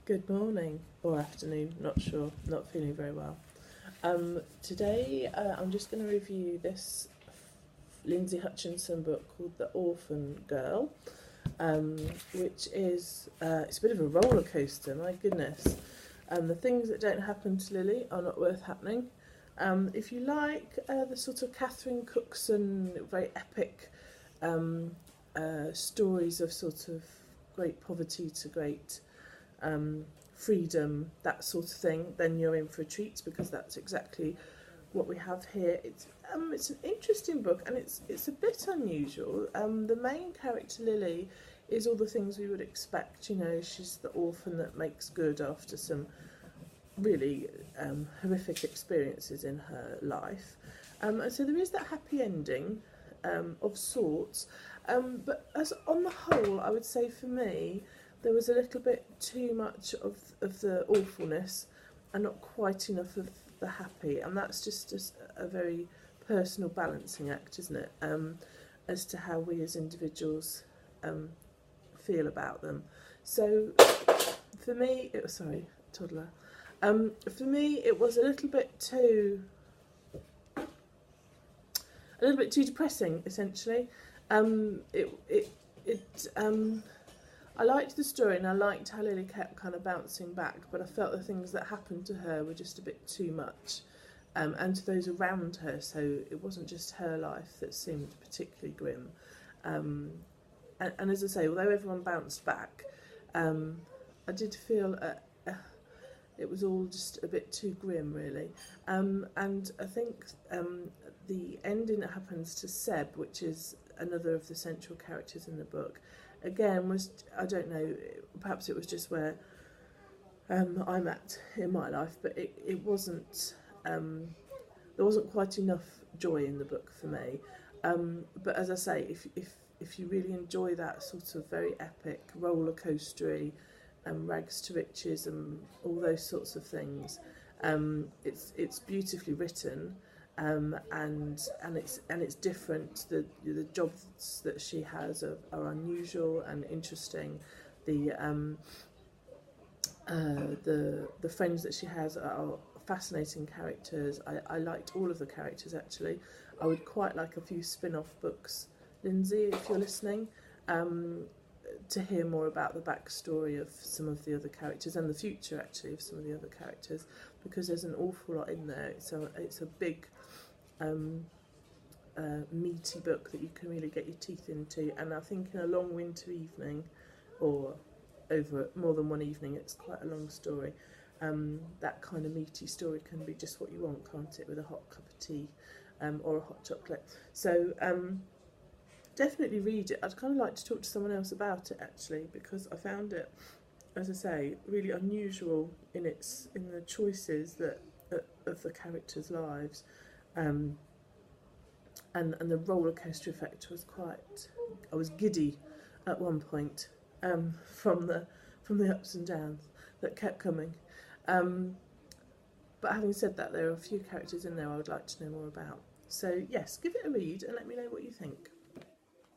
Good morning or afternoon, not sure, not feeling very well. Today I'm just going to review this Lindsey Hutchinson book called The Orphan Girl, which is, it's a bit of a roller coaster, my goodness. The things that don't happen to Lily are not worth happening. If you like the sort of Catherine Cookson, very epic stories of sort of great poverty to great freedom, that sort of thing, then you're in for a treat, because that's exactly what we have here. It's an interesting book, and it's a bit unusual. The main character, Lily, is all the things we would expect. You know, she's the orphan that makes good after some really horrific experiences in her life. And so there is that happy ending of sorts, but as on the whole, I would say for me, there was a little bit too much of the awfulness and not quite enough of the happy, and that's just a very personal balancing act, isn't it, as to how we as individuals feel about them. So for me, it was, sorry, toddler, for me it was a little bit too depressing, essentially. I liked the story, and I liked how Lily kept kind of bouncing back, but I felt the things that happened to her were just a bit too much, and to those around her, so it wasn't just her life that seemed particularly grim. And as I say, although everyone bounced back, I did feel it was all just a bit too grim, really. And I think the ending that happens to Seb, which is another of the central characters in the book, again was, I don't know, perhaps it was just where I'm at in my life, but it wasn't, there wasn't quite enough joy in the book for me. But as I say, if you really enjoy that sort of very epic, roller coastery, rags to riches and all those sorts of things, it's beautifully written. And it's different. The jobs that she has are unusual and interesting. The friends that she has are fascinating characters. I liked all of the characters, actually. I would quite like a few spin-off books, Lindsay, if you're listening, to hear more about the backstory of some of the other characters and the future, actually, of some of the other characters, because there's an awful lot in there. It's a big meaty book that you can really get your teeth into, and I think in a long winter evening, or over more than one evening, it's quite a long story, that kind of meaty story can be just what you want, can't it, with a hot cup of tea or a hot chocolate. So definitely read it. I'd kind of like to talk to someone else about it, actually, because I found it, as I say, really unusual in the choices that of the characters' lives. And the roller coaster effect was quite, I was giddy at one point from the ups and downs that kept coming. But having said that, there are a few characters in there I would like to know more about. So yes, give it a read and let me know what you think.